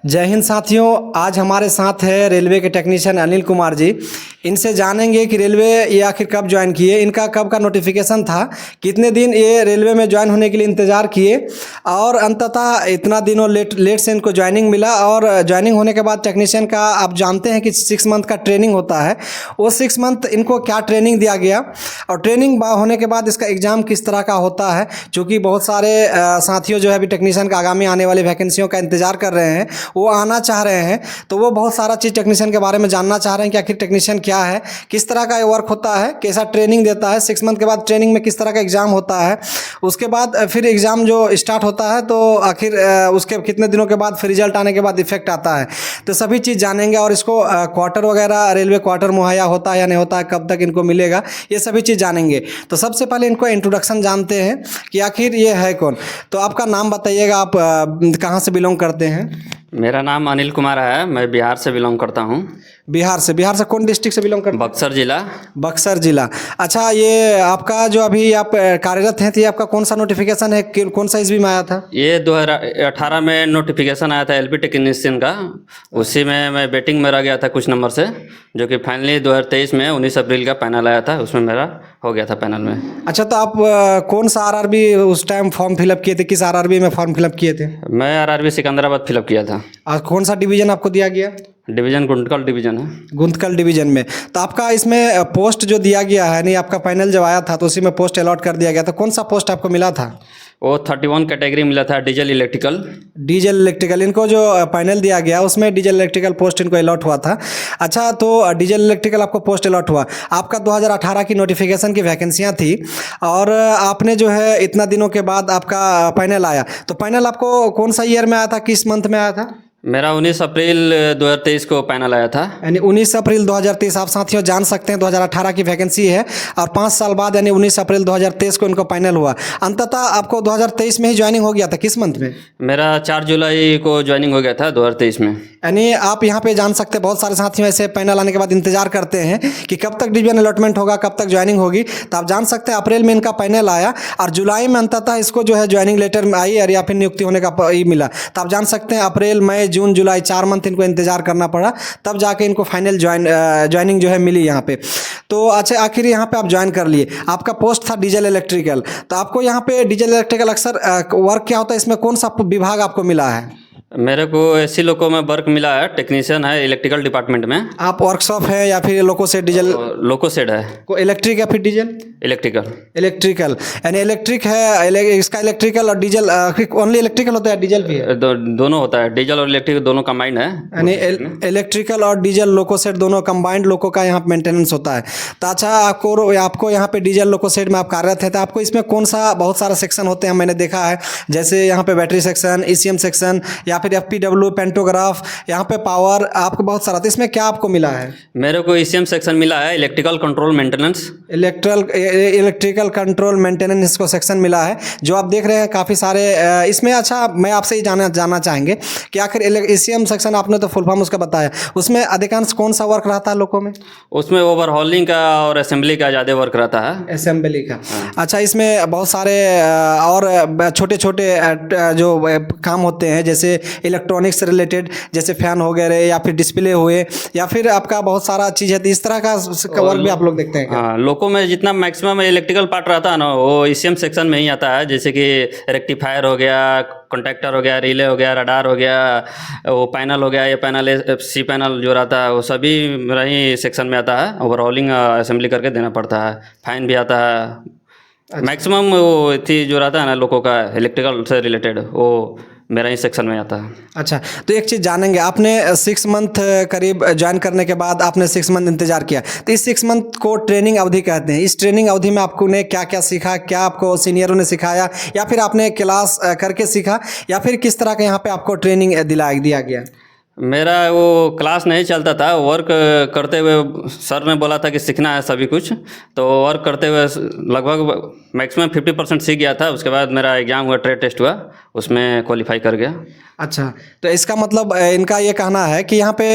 जय हिंद साथियों, आज हमारे साथ है रेलवे के टेक्नीशियन अनिल कुमार जी। इनसे जानेंगे कि रेलवे ये आखिर कब ज्वाइन किए, इनका कब का नोटिफिकेशन था, कितने दिन ये रेलवे में ज्वाइन होने के लिए इंतज़ार किए और अंततः इतना दिनों लेट से इनको ज्वाइनिंग मिला। और ज्वाइनिंग होने के बाद टेक्नीशियन का आप जानते हैं कि 6 मंथ का ट्रेनिंग होता है। वो 6 मंथ इनको क्या ट्रेनिंग दिया गया और ट्रेनिंग होने के बाद इसका एग्ज़ाम किस तरह का होता है, चूँकि बहुत सारे साथियों जो है अभी टेक्नीशियन का आगामी आने वाली वैकेंसियों का इंतज़ार कर रहे हैं, वो आना चाह रहे हैं, तो वो बहुत सारा चीज़ टेक्नीशियन के बारे में जानना चाह रहे हैं कि आखिर टेक्नीशियन क्या है, किस तरह का ये वर्क होता है, कैसा ट्रेनिंग देता है, 6 मंथ के बाद ट्रेनिंग में किस तरह का एग्ज़ाम होता है, उसके बाद फिर एग्ज़ाम जो स्टार्ट होता है तो आखिर उसके कितने दिनों के बाद फिर रिजल्ट आने के बाद इफेक्ट आता है। तो सभी चीज़ जानेंगे और इसको क्वार्टर वगैरह रेलवे क्वार्टर मुहैया होता है या नहीं होता है, कब तक इनको मिलेगा, ये सभी चीज़ जानेंगे। तो सबसे पहले इनको इंट्रोडक्शन जानते हैं कि आखिर ये है कौन। तो आपका नाम बताइएगा, आप कहाँ से बिलोंग करते हैं? मेरा नाम अनिल कुमार है, मैं बिहार से बिलोंग करता हूँ। बिहार से कौन डिस्ट्रिक्ट से बिलोंग करते हैं? बक्सर जिला। बक्सर जिला। अच्छा, ये आपका जो अभी आप कार्यरत हैं, तो ये आपका कौन सा नोटिफिकेशन है, कौन सा ईस्वी में आया था? ये 2018 में नोटिफिकेशन आया था एलपी टेक्नीशियन का। उसी में मैं वेटिंग में रह गया था कुछ नंबर से, जो कि फाइनली 2023 में 19 अप्रैल का पैनल आया था, उसमें मेरा हो गया था पैनल में। अच्छा, तो आप कौन सा आरआरबी उस टाइम फॉर्म फिलअप किए थे, किस आरआरबी में फॉर्म फिलअप किए थे? मैं आरआरबी सिकंदराबाद फिलअप किया था। और कौन सा डिवीज़न आपको दिया गया? डिवीज़न गुंटकल डिवीज़न है। गुंतकल डिवीज़न में। तो आपका इसमें पोस्ट जो दिया गया है, नहीं आपका पैनल जब आया था तो उसी में पोस्ट अलॉट कर दिया गया, तो कौन सा पोस्ट आपको मिला था? वो 31 कैटेगरी मिला था, डीजल इलेक्ट्रिकल। डीजल इलेक्ट्रिकल इनको जो पैनल दिया गया उसमें डीजल इलेक्ट्रिकल पोस्ट इनको अलॉट हुआ था। अच्छा, तो डीजल इलेक्ट्रिकल आपको पोस्ट अलॉट हुआ, आपका 2018 की नोटिफिकेशन की वैकेंसियाँ थी और आपने जो है इतना दिनों के बाद आपका पैनल आया, तो पैनल आपको कौन सा ईयर में आया था, किस मंथ में आया था? मेरा 19 अप्रैल 2023 को पैनल आया था। यानी 19 अप्रैल 2023। आप साथियों जान सकते हैं 2018 की वैकेंसी है और 5 साल बाद यानी 19 अप्रैल 2023 को इनको पैनल हुआ। अंततः आपको 2023 में ही ज्वाइनिंग हो गया था, किस मंथ में? मेरा 4 जुलाई को ज्वाइनिंग हो गया था 2023 में। यानी आप यहाँ पे जान सकते हैं बहुत सारे साथियों ऐसे पैनल आने के बाद इंतजार करते हैं कि कब तक डिवीजन अलॉटमेंट होगा, कब तक ज्वाइनिंग होगी। तो आप जान सकते हैं अप्रैल में इनका पैनल आया और जुलाई में अंततः इसको जो है ज्वाइनिंग लेटर में आई और या फिर नियुक्ति होने का मिला। तो आप जान सकते हैं अप्रैल, मई, जून, जुलाई 4 मंथ इनको इंतजार करना पड़ा, तब जाके इनको फाइनल ज्वाइनिंग जो है मिली यहाँ पे। तो अच्छा, आखिर यहाँ पे आप ज्वाइन कर लिए, आपका पोस्ट था डीजल इलेक्ट्रिकल। तो आपको यहाँ पे डीजल इलेक्ट्रिकल अक्सर वर्क क्या होता है, इसमें कौन सा विभाग आपको मिला है? मेरे को एसी लोको में वर्क मिला है, टेक्नीशियन है इलेक्ट्रिकल डिपार्टमेंट में। आप वर्कशॉप है या फिर लोको से डीजल? लोको सेड है। को इलेक्ट्रिक या फिर डीजल? इलेक्ट्रिकल। इलेक्ट्रिकल यानी इलेक्ट्रिक है, इसका इलेक्ट्रिकल और डीजल ओनली इलेक्ट्रिकल होता है, डीजल भी है? दोनों होता है, डीजल और इलेक्ट्रिक दोनों कंबाइंड है। यानी इलेक्ट्रिकल और डीजल लोको सेट दोनों कंबाइंड लोको का यहाँ मेंटेनेंस होता है। तो अच्छा, आपको यहाँ पे डीजल लोको सेट में आप कार्यरत है, तो आपको इसमें कौन सा, बहुत सारा सेक्शन होते हैं मैंने देखा है, जैसे यहाँ पे बैटरी सेक्शन, ईसीएम सेक्शन या फिर एफपीडब्ल्यू, पेंटोग्राफ, यहाँ पे पावर, आपको बहुत सारा। तो इसमें क्या आपको मिला है? मेरे को ईसीएम सेक्शन मिला है, electrical control maintenance. Electrical control maintenance इसको सेक्शन मिला है, जो आप देख रहे हैं काफ़ी सारे इसमें। अच्छा, मैं आपसे ही जानना चाहेंगे कि आखिर ईसीएम सेक्शन आपने तो फुल फॉर्म उसका बताया, उसमें अधिकांश कौन सा वर्क रहता है लोगों में? उसमें ओवरहॉलिंग का और असेंबली का ज़्यादा वर्क रहता है। असेंबली का। अच्छा, इसमें बहुत सारे और छोटे छोटे जो काम होते हैं, जैसे इलेक्ट्रॉनिक्स से रिलेटेड, जैसे फैन हो गए या फिर डिस्प्ले हुए या फिर आपका बहुत सारा चीज़ है, तो इस तरह का वर्क भी आप लोग देखते हैं क्या? हाँ, लोको में जितना मैक्सिमम इलेक्ट्रिकल पार्ट रहता है ना, वो ईसीएम सेक्शन में ही आता है। जैसे कि रेक्टिफायर हो गया, कॉन्टैक्टर हो गया, रिले हो गया, रडार हो गया, वो पैनल हो गया, ये पैनल सी पैनल जो रहता है वो सभी मेरा ही सेक्शन में आता है। ओवरऑलिंग असेंबली करके देना पड़ता है, फाइन भी आता है। मैक्सिमम वो थी जो रहता है ना लोगों का इलेक्ट्रिकल से रिलेटेड, वो मेरा ही सेक्शन में आता है। अच्छा, तो एक चीज़ जानेंगे, आपने 6 मंथ करीब ज्वाइन करने के बाद आपने 6 मंथ इंतजार किया, तो इस 6 मंथ को ट्रेनिंग अवधि कहते हैं। इस ट्रेनिंग अवधि में आपको ने क्या क्या सीखा, क्या आपको सीनियरों ने सिखाया या फिर आपने क्लास करके सीखा या फिर किस तरह का यहाँ पे आपको ट्रेनिंग दिया गया? मेरा वो क्लास नहीं चलता था, वर्क करते हुए सर ने बोला था कि सीखना है सभी कुछ, तो वर्क करते हुए लगभग मैक्सिमम 50% सीख गया था। उसके बाद मेरा एग्ज़ाम हुआ, ट्रेड टेस्ट हुआ, उसमें क्वालिफाई कर गया। अच्छा, तो इसका मतलब इनका ये कहना है कि यहाँ पे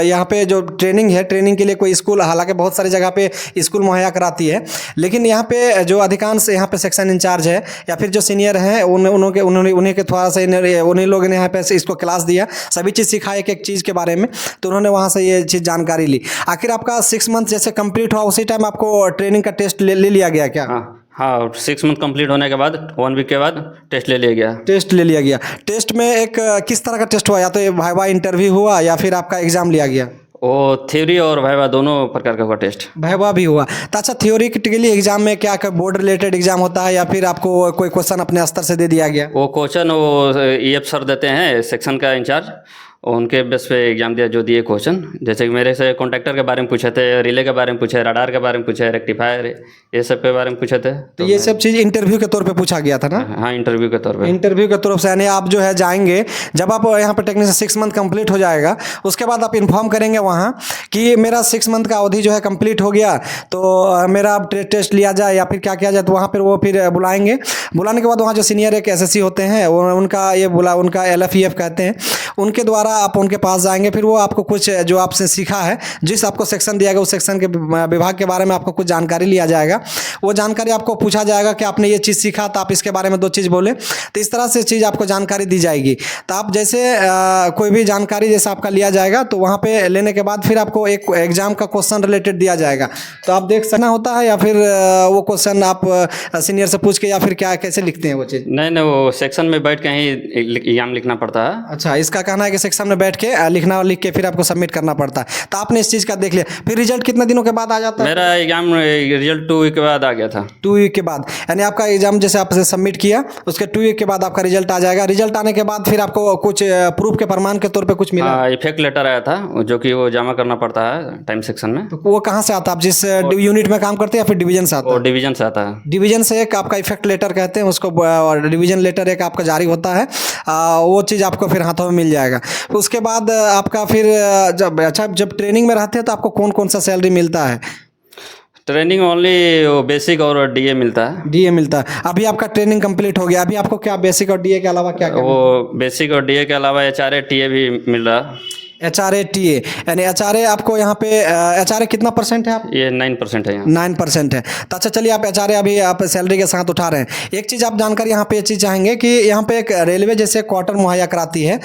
यहाँ पे जो ट्रेनिंग है, ट्रेनिंग के लिए कोई स्कूल, हालांकि बहुत सारी जगह पे स्कूल मुहैया कराती है, लेकिन यहाँ पे जो अधिकांश यहाँ पे सेक्शन इंचार्ज है या फिर जो सीनियर हैं उन्हीं के थोड़ा सा उन्हीं लोगों ने यहाँ पे इसको क्लास दिया, सभी चीज़ सिखाया एक एक चीज़ के बारे में, तो उन्होंने वहाँ से ये चीज़ जानकारी ली। आखिर आपका 6 मंथ जैसे कंप्लीट हुआ उसी टाइम आपको ट्रेनिंग का टेस्ट ले लिया गया क्या? हाँ, 6 मंथ कंप्लीट होने के बाद 1 वीक के बाद टेस्ट ले लिया गया। टेस्ट ले लिया गया। टेस्ट में एक किस तरह का टेस्ट हुआ, या तो ये वाइवा इंटरव्यू हुआ या फिर आपका एग्जाम लिया गया? वो थ्योरी और वाइवा दोनों प्रकार का हुआ टेस्ट। वाइवा भी हुआ। तो अच्छा, थ्योरेटिकली एग्जाम में क्या बोर्ड रिलेटेड एग्जाम होता है या फिर आपको कोई क्वेश्चन अपने स्तर से दे दिया गया? वो क्वेश्चन वो EF सर देते हैं, सेक्शन का इंचार्ज, उनके बेस पे एग्जाम दिया, जो दिए क्वेश्चन। जैसे कि मेरे से कॉन्ट्रैक्टर के बारे में पूछे थे, रिले के बारे में पूछे, रडार के बारे में पूछे, रेक्टिफायर, ये सब के बारे में पूछे थे। तो ये सब चीज़ इंटरव्यू के तौर पे पूछा गया था ना? हाँ, इंटरव्यू के तौर पे। इंटरव्यू के तरफ से, यानी आप जो है जाएंगे, जब आप यहाँ पे टेक्नीशियन 6 मंथ कंप्लीट हो जाएगा, उसके बाद आप इन्फॉर्म करेंगे वहाँ कि मेरा 6 मंथ का अवधि जो है कंप्लीट हो गया, तो मेरा अब टेस्ट लिया जाए या फिर क्या किया जाए, तो वहाँ पर वो फिर बुलाएंगे। बुलाने के बाद वहाँ जो सीनियर एक SSC होते हैं, उनका उनका LFEF कहते हैं, उनके द्वारा आप उनके पास जाएंगे। फिर वो आपको कुछ जो आपसे सीखा है, जिस आपको सेक्शन दिया गया उस सेक्शन के विभाग के बारे में आपको कुछ जानकारी लिया जाएगा। वो जानकारी आपको पूछा जाएगा कि आपने ये चीज़ सीखा, तो आप इसके बारे में 2 चीज़ बोले, तो इस तरह से चीज़ आपको जानकारी दी जाएगी। तो आप जैसे कोई भी जानकारी जैसे आपका लिया जाएगा, तो वहाँ पे लेने के बाद फिर आपको एक एग्जाम का क्वेश्चन रिलेटेड दिया जाएगा, तो आप देख सकना होता है, या फिर वो क्वेश्चन आप सीनियर से पूछ के या फिर क्या कैसे लिखते हैं वो चीज़? नहीं, वो सेक्शन में बैठ के ही एग्जाम लिखना पड़ता है। अच्छा, इसका कहना है कि सेक्शन में बैठ के लिखना और लिख के फिर आपको सबमिट करना पड़ता है। तो आपने इस चीज़ का देख लिया, फिर रिजल्ट कितने दिनों के बाद आ जाता है? मेरा एग्जाम रिजल्ट 2 वीक के बाद आ गया था। 2 वीक के बाद, यानी आपका एग्जाम जैसे आपसे सबमिट किया, उसके 2 वीक के बाद आपका रिजल्ट आ जाएगा। रिजल्ट आने के बाद फिर आपको कुछ प्रूफ के प्रमाण के तौर पे कुछ मिला? इफेक्ट लेटर आया था, जो कि वो जमा करना पड़ता है टाइम सेक्शन में। तो वो कहाँ से आता है? आप जिस यूनिट में काम करते हैं या फिर डिवीजन से आता है? वो डिवीजन से आता है। डिवीजन से एक आपका इफेक्ट लेटर कहते हैं उसको, डिवीजन लेटर एक आपका जारी होता है, वो चीज़ आपको फिर हाथों में मिल जाएगा। उसके बाद आपका फिर जब ट्रेनिंग में रहते हैं तो आपको कौन कौन सा सैलरी मिलता है? ट्रेनिंग ओनली बेसिक और DA मिलता है। DA मिलता है। अभी आपका ट्रेनिंग कंप्लीट हो गया, अभी आपको क्या बेसिक और DA के अलावा क्या क्या? वो बेसिक और DA के अलावा HRA TA भी मिल रहा है। HRA TA, यानी HRA आपको यहाँ पे HRA कितना % है? आप ये 9% है यहाँ। 9% है। तो अच्छा, चलिए, आप HRA अभी आप सैलरी के साथ उठा रहे हैं। एक चीज़ आप जानकारी यहाँ पे ये चीज़ चाहेंगे कि यहाँ पे एक रेलवे जैसे क्वार्टर मुहैया कराती है।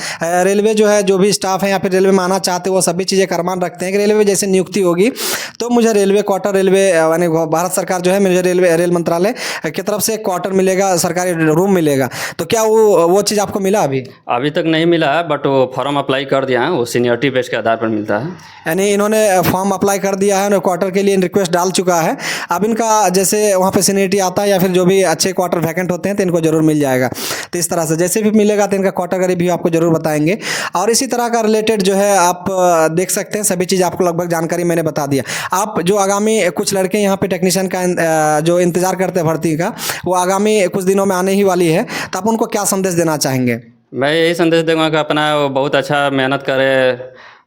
रेलवे जो है, जो भी स्टाफ है या फिर रेलवे में आना चाहते हैं, वो सभी चीज़ें करमान रखते हैं कि रेलवे जैसे नियुक्ति होगी तो मुझे रेलवे क्वार्टर, रेलवे यानी भारत सरकार जो है, मुझे रेल मंत्रालय की तरफ से क्वार्टर मिलेगा, सरकारी रूम मिलेगा। तो क्या वो चीज़ आपको मिला? अभी तक नहीं मिला है, बट वो फॉर्म अप्लाई कर दिया है, वो सीनियरिटी बेस के आधार पर मिलता है। यानी इन्होंने फॉर्म अप्लाई कर दिया है, क्वार्टर के लिए रिक्वेस्ट डाल चुका है। अब इनका जैसे वहाँ पे सीनियरिटी आता है या फिर जो भी अच्छे क्वार्टर वैकेंट होते हैं तो इनको जरूर मिल जाएगा। तो इस तरह से जैसे भी मिलेगा तो इनका क्वार्टर का रिव्यू आपको जरूर बताएंगे। और इसी तरह का रिलेटेड जो है आप देख सकते हैं, सभी चीज़ आपको लगभग जानकारी मैंने बता दिया। आप जो आगामी कुछ लड़के यहाँ पे टेक्नीशियन का जो इंतज़ार करते हैं भर्ती का, वो आगामी कुछ दिनों में आने ही वाली है, तो आप उनको क्या संदेश देना चाहेंगे? मैं यही संदेश दूंगा कि अपना वो बहुत अच्छा मेहनत करे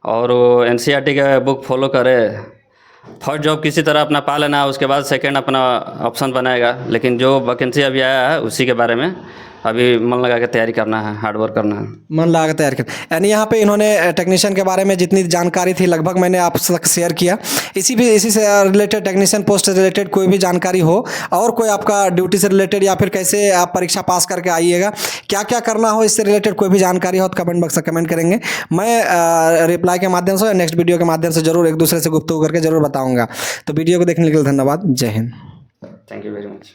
और वो NCERT का बुक फॉलो करे। फर्स्ट जॉब किसी तरह अपना पा लेना, उसके बाद सेकंड अपना ऑप्शन बनाएगा। लेकिन जो वैकेंसी अभी आया है उसी के बारे में अभी मन लगा के तैयारी करना है, हार्ड वर्क करना है, मन लगा के तैयारी करना। यानी यहाँ पे इन्होंने टेक्नीशियन के बारे में जितनी जानकारी थी लगभग मैंने आप तक शेयर किया। इसी से रिलेटेड, टेक्नीशियन पोस्ट से रिलेटेड कोई भी जानकारी हो और कोई आपका ड्यूटी से रिलेटेड या फिर कैसे आप परीक्षा पास करके आइएगा, क्या क्या करना हो, इससे रिलेटेड कोई भी जानकारी हो तो कमेंट बॉक्स में कमेंट करेंगे। मैं रिप्लाई के माध्यम से, नेक्स्ट वीडियो के माध्यम से जरूर एक दूसरे से गुफ्तगू करके जरूर बताऊँगा। तो वीडियो को देखने के लिए धन्यवाद। जय Hind. Thank you very much.